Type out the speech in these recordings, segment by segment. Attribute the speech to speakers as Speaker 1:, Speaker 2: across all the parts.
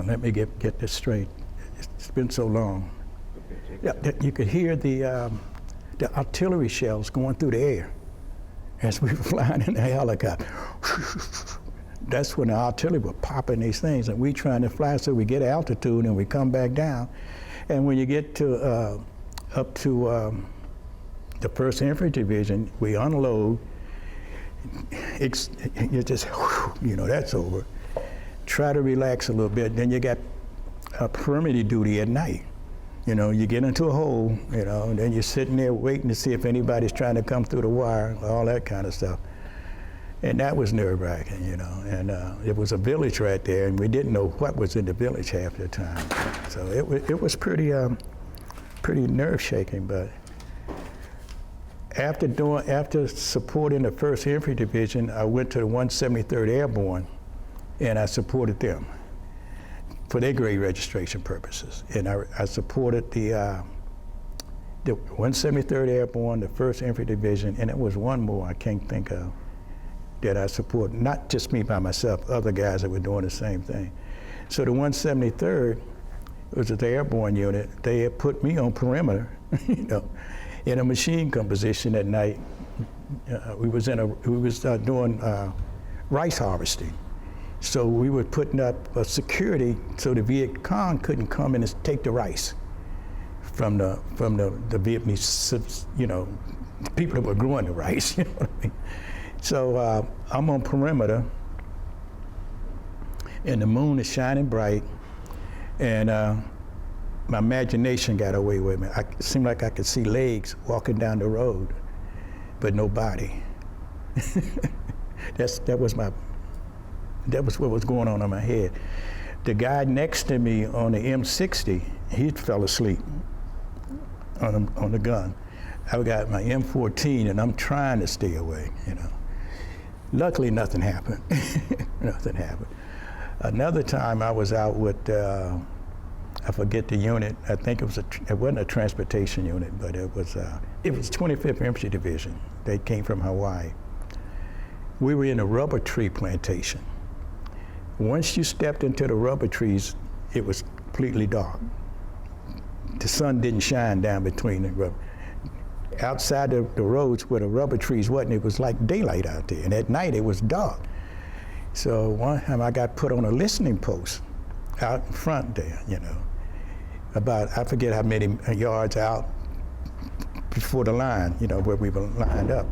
Speaker 1: let me get this straight. It's been so long. Yeah, you could hear the artillery shells going through the air as we were flying in the helicopter. That's when the artillery were popping these things, and we trying to fly so we get altitude and we come back down. And when you get to up to the 1st Infantry Division, we unload. You just, you know, that's over. Try to relax a little bit. Then you got perimeter duty at night. You know, you get into a hole, you know, and then you're sitting there waiting to see if anybody's trying to come through the wire, all that kind of stuff. And that was nerve-wracking, you know. And it was a village right there, and we didn't know what was in the village half the time. So it was pretty nerve-shaking. But after supporting the 1st Infantry Division, I went to the 173rd Airborne, and I supported them for their grade registration purposes. And I supported the 173rd Airborne, the 1st Infantry Division, and it was one more I can't think of that I supported, not just me by myself, other guys that were doing the same thing. So the 173rd was the airborne unit. They had put me on perimeter, you know, in a machine gun position at night. We was doing rice harvesting. So we were putting up a security so the Viet Cong couldn't come in and take the rice from the Vietnamese, you know, people that were growing the rice, you know what I mean? So I'm on perimeter, and the moon is shining bright, and my imagination got away with me. It seemed like I could see legs walking down the road, but no body. That was what was going on in my head. The guy next to me on the M60, he fell asleep on the gun. I got my M14, and I'm trying to stay awake, you know. Luckily, nothing happened. Nothing happened. Another time I was out with, I forget the unit. I think it wasn't a transportation unit, but it was 25th Infantry Division. They came from Hawaii. We were in a rubber tree plantation. Once you stepped into the rubber trees, it was completely dark. The sun didn't shine down between the rubber. Outside the roads where the rubber trees wasn't, it was like daylight out there, and at night it was dark. So one time I got put on a listening post out in front there, you know, about, I forget how many yards out before the line, you know, where we were lined up.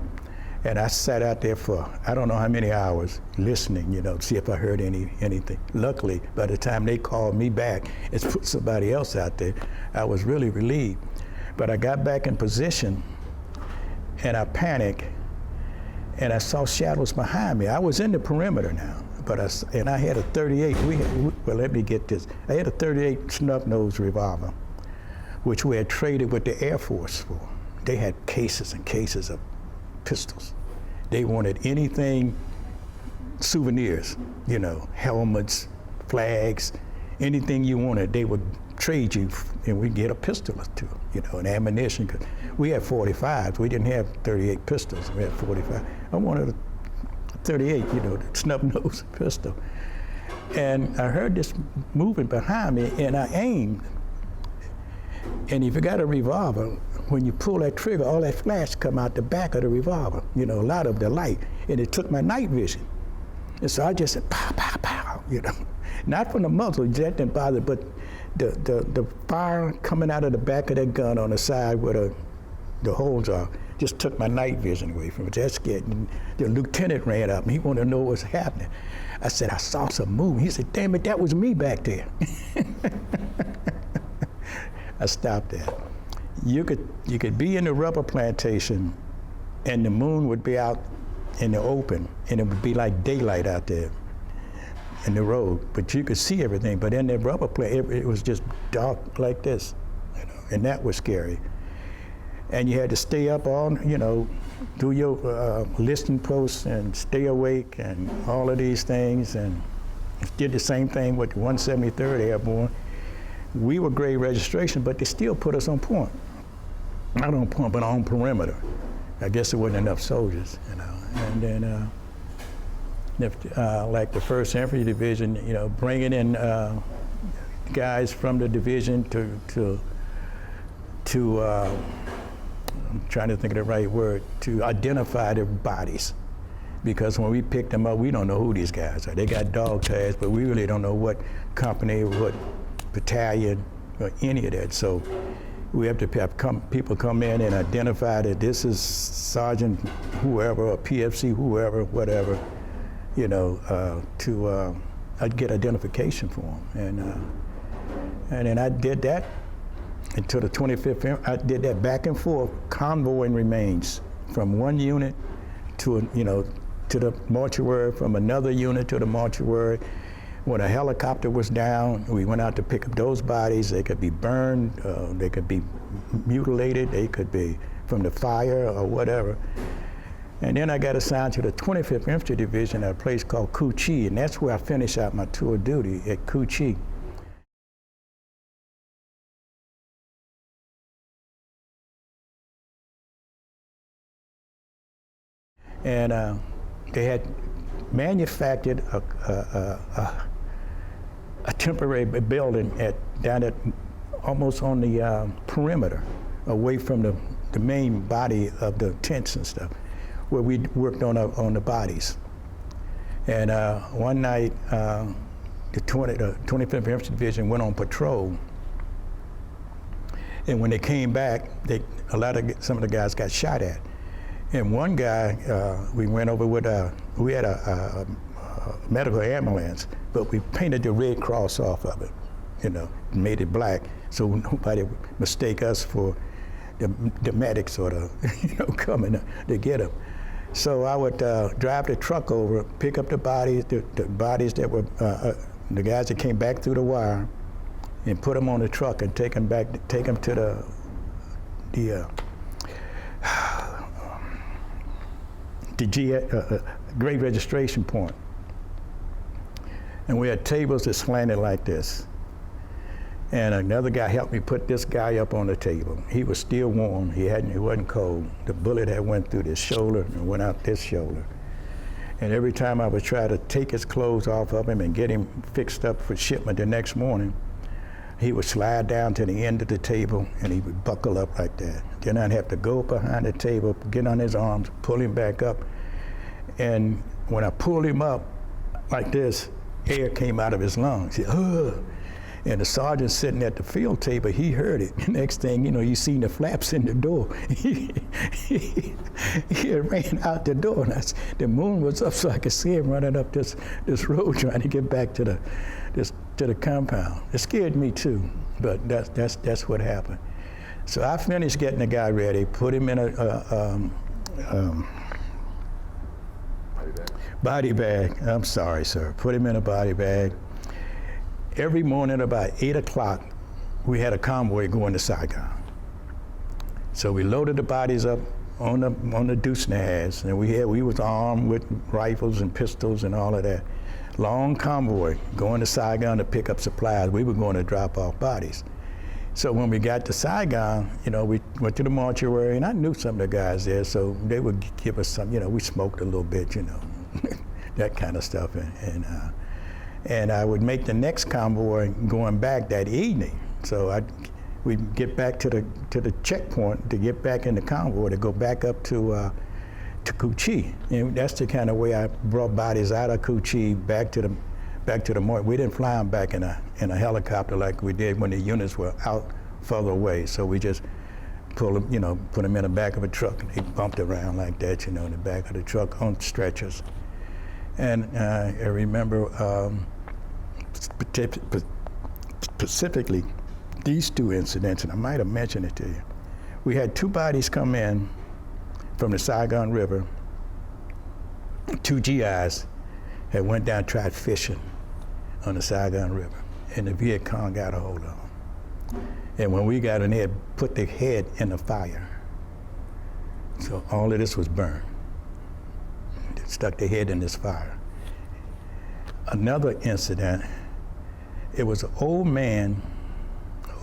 Speaker 1: And I sat out there for, I don't know how many hours, listening, you know, to see if I heard anything. Luckily, by the time they called me back and put somebody else out there, I was really relieved. But I got back in position, and I panicked, and I saw shadows behind me. I was in the perimeter now, but I had a 38. Well, let me get this. I had a 38 snub-nose revolver, which we had traded with the Air Force for. They had cases and cases of pistols. They wanted anything, souvenirs, you know, helmets, flags, anything you wanted, they would trade you, and we'd get a pistol or two, you know, and ammunition. Cause we had 45s. We didn't have 38 pistols. We had 45. I wanted a 38, you know, the snub-nose pistol. And I heard this moving behind me, and I aimed. And if you got a revolver, when you pull that trigger, all that flash come out the back of the revolver, you know, a lot of the light, and it took my night vision. And so I just said, pow, pow, pow, you know. Not from the muzzle, that didn't bother, but the fire coming out of the back of that gun on the side where the holes are, just took my night vision away from it. That scared me. The lieutenant ran up, and he wanted to know what was happening. I said, I saw some movement. He said, damn it, that was me back there. I stopped that. You could be in the rubber plantation, and the moon would be out in the open, and it would be like daylight out there in the road, but you could see everything. But in the rubber plant, it was just dark like this, you know, and that was scary. And you had to stay up all, you know, do your listening posts and stay awake and all of these things, and did the same thing with the 173rd Airborne. We were grade registration, but they still put us on point. Not on point, but on perimeter. I guess there wasn't enough soldiers, you know. And then, like the 1st Infantry Division, you know, bringing in guys from the division to I'm trying to think of the right word, to identify their bodies. Because when we pick them up, we don't know who these guys are. They got dog tags, but we really don't know what company, what battalion, or any of that. So we have to have people come in and identify that this is Sergeant whoever, or PFC whoever, whatever, you know, to get identification for them. And then I did that until the 25th. I did that back and forth, convoying remains from one unit to, you know, to the mortuary, from another unit to the mortuary. When a helicopter was down, we went out to pick up those bodies. They could be burned, they could be mutilated, they could be from the fire or whatever. And then I got assigned to the 25th Infantry Division at a place called Cu Chi, and that's where I finished out my tour of duty, at Cu Chi. And they had manufactured a temporary building down at almost on the perimeter, away from the main body of the tents and stuff, where we worked on the bodies. And one night, the 25th Infantry Division went on patrol. And when they came back, some of the guys got shot at. And one guy, we went over with we had a medical ambulance, but we painted the Red Cross off of it, you know, made it black, so nobody would mistake us for the medics or the, you know, coming to get them. So I would drive the truck over, pick up the bodies, the bodies that were, the guys that came back through the wire, and put them on the truck and take them to the great registration point. And we had tables that slanted like this. And another guy helped me put this guy up on the table. He was still warm, he wasn't cold. The bullet had went through this shoulder and went out this shoulder. And every time I would try to take his clothes off of him and get him fixed up for shipment the next morning, he would slide down to the end of the table and he would buckle up like that. Then I'd have to go behind the table, get on his arms, pull him back up. And when I pulled him up like this, air came out of his lungs. He, ugh. And the sergeant sitting at the field table, he heard it. Next thing you know, you seen the flaps in the door. He ran out the door. And the moon was up, so I could see him running up this road trying to get back to the compound. It scared me too, but that's what happened. So I finished getting the guy ready, put him in a body bag. I'm sorry, sir. Put him in a body bag. Every morning about 8 o'clock, we had a convoy going to Saigon. So we loaded the bodies up on the deuce and a halves, and we was armed with rifles and pistols and all of that. Long convoy going to Saigon to pick up supplies. We were going to drop off bodies. So when we got to Saigon, you know, we went to the mortuary, and I knew some of the guys there, so they would give us some, you know, we smoked a little bit, you know, that kind of stuff, and I would make the next convoy going back that evening. So we'd get back to the checkpoint to get back in the convoy to go back up to Cu Chi. And that's the kind of way I brought bodies out of Cu Chi back to the morgue. We didn't fly them back in a helicopter like we did when the units were out further away. So we just pull them, you know, put them in the back of a truck, and they bumped around like that, you know, in the back of the truck on stretchers. And I remember specifically these two incidents, and I might have mentioned it to you. We had two bodies come in from the Saigon River. Two GIs had went down and tried fishing on the Saigon River, and the Viet Cong got a hold of them. And when we got in there, put their head in the fire. So all of this was burned. They stuck their head in this fire. Another incident, it was an old man,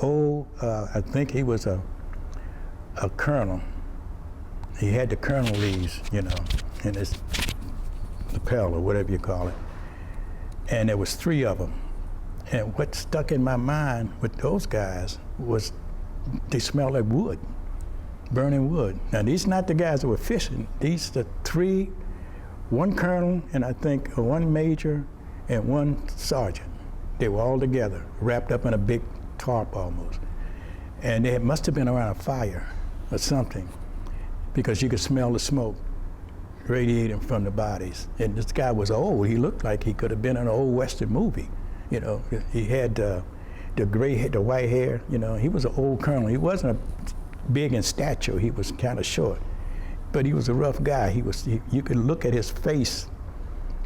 Speaker 1: I think he was a colonel. He had the colonelese, you know, in his lapel or whatever you call it. And there was three of them. And what stuck in my mind with those guys was they smelled like wood, burning wood. Now, these are not the guys that were fishing. These are three, one colonel, and I think one major, and one sergeant. They were all together, wrapped up in a big tarp almost. And they must have been around a fire or something, because you could smell the smoke radiating from the bodies. And this guy was old. He looked like he could have been in an old Western movie. You know, he had the gray hair, the white hair. You know, he was an old colonel. He wasn't big in stature. He was kind of short, but he was a rough guy. You could look at his face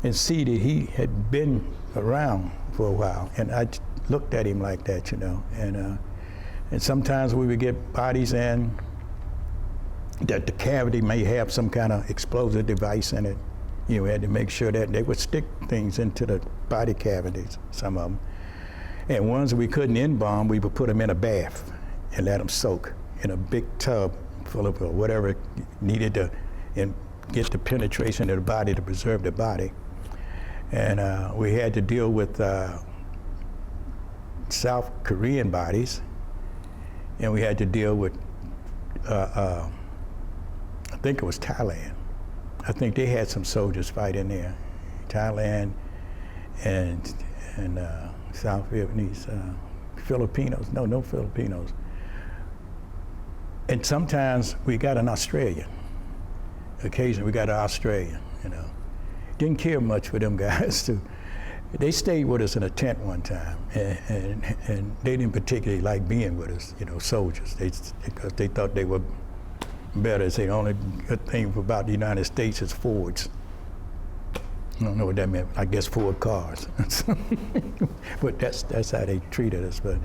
Speaker 1: and see that he had been around for a while. And I looked at him like that, you know. And sometimes we would get bodies in that the cavity may have some kind of explosive device in it. You know, we had to make sure that they would stick things into the body cavities, some of them. And ones we couldn't embalm, we would put them in a bath and let them soak in a big tub full of whatever needed to get the penetration of the body to preserve the body. And we had to deal with South Korean bodies, and we had to deal with, I think it was Thailand. I think they had some soldiers fight in there. Thailand and South Vietnamese, Filipinos, no Filipinos. And sometimes we got an Australian. Occasionally we got an Australian, you know. Didn't care much for them guys too. They stayed with us in a tent one time, and they didn't particularly like being with us, you know, soldiers, because they thought they were better. Say the only good thing about the United States is Fords. I don't know what that meant. I guess Ford cars. But that's how they treated us. But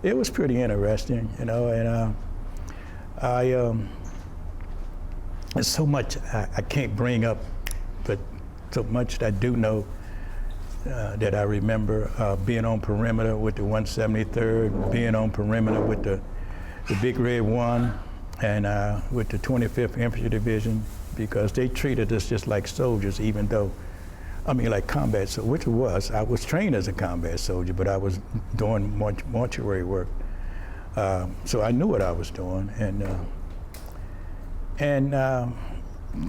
Speaker 1: it was pretty interesting, you know. And there's so much I can't bring up, but so much that I do know that I remember being on perimeter with the 173rd, being on perimeter with the Big Red One, and with the 25th Infantry Division, because they treated us just like soldiers, even though, I mean, like combat, so which it was. I was trained as a combat soldier, but I was doing mortuary work. So I knew what I was doing. And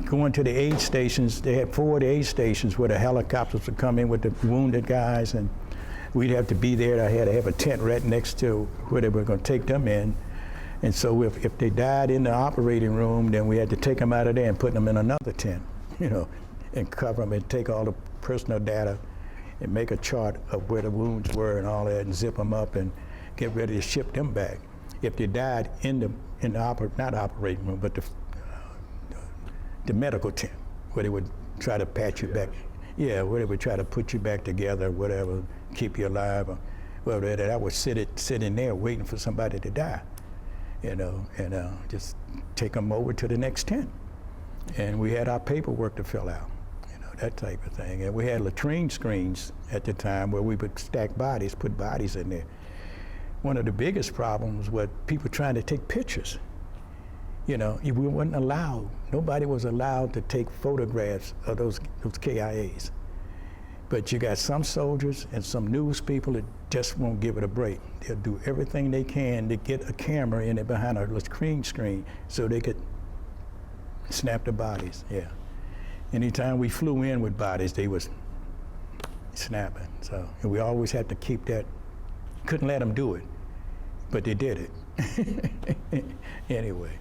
Speaker 1: going to the aid stations, they had 4 aid stations where the helicopters would come in with the wounded guys, and we'd have to be there. I had to have a tent right next to where they were going to take them in. And so if they died in the operating room, then we had to take them out of there and put them in another tent, you know, and cover them and take all the personal data and make a chart of where the wounds were and all that, and zip them up and get ready to ship them back. If they died in the not operating room, but the medical tent, where they would try to patch you back. Yeah, where they would try to put you back together, whatever, keep you alive, or whatever. I would sit in there waiting for somebody to die, you know, and just take them over to the next tent. And we had our paperwork to fill out, you know, that type of thing. And we had latrine screens at the time where we would stack bodies, put bodies in there. One of the biggest problems was people trying to take pictures. You know, we weren't allowed, nobody was allowed to take photographs of those KIAs. But you got some soldiers and some news people that just won't give it a break. They'll do everything they can to get a camera in it behind a latrine screen so they could snap the bodies, yeah. Anytime we flew in with bodies, they was snapping. So, and we always had to keep that, couldn't let them do it, but they did it. Anyway.